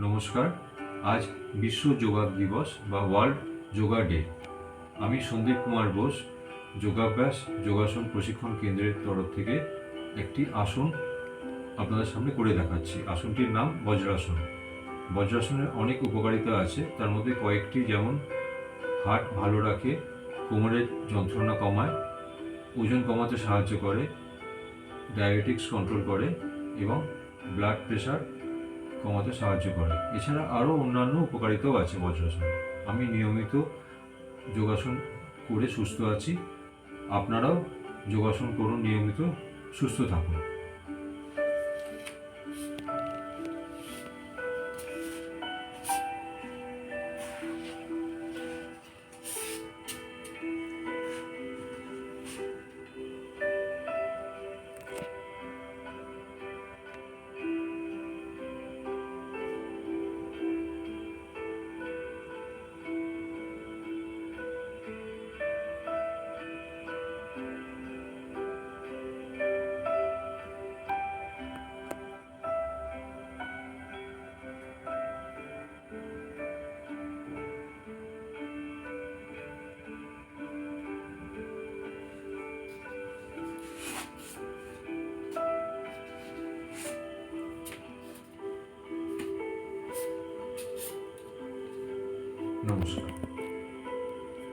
নমস্কার। আজ বিশ্ব যোগা দিবস বা ওয়ার্ল্ড যোগা ডে। আমি সন্দীপ কুমার বোস যোগাভ্যাস যোগাসন প্রশিক্ষণ কেন্দ্রের তরফ থেকে একটি আসন আপনাদের সামনে করে দেখাচ্ছি। আসনটির নাম বজ্রাসন। বজ্রাসনের অনেক উপকারিতা আছে, তার মধ্যে কয়েকটি যেমন হার্ট ভালো রাখে, কোমরের যন্ত্রণা কমায়, ওজন কমাতে সাহায্য করে, ডায়াবেটিক্স কন্ট্রোল করে এবং ব্লাড প্রেশার কমাতে সাহায্য করে। এছাড়া আরও অন্যান্য উপকারিতাও আছে বজ্রাসন। আমি নিয়মিত যোগাসন করে সুস্থ আছি। আপনারাও যোগাসন করুন, নিয়মিত সুস্থ থাকুন। নমস্কার।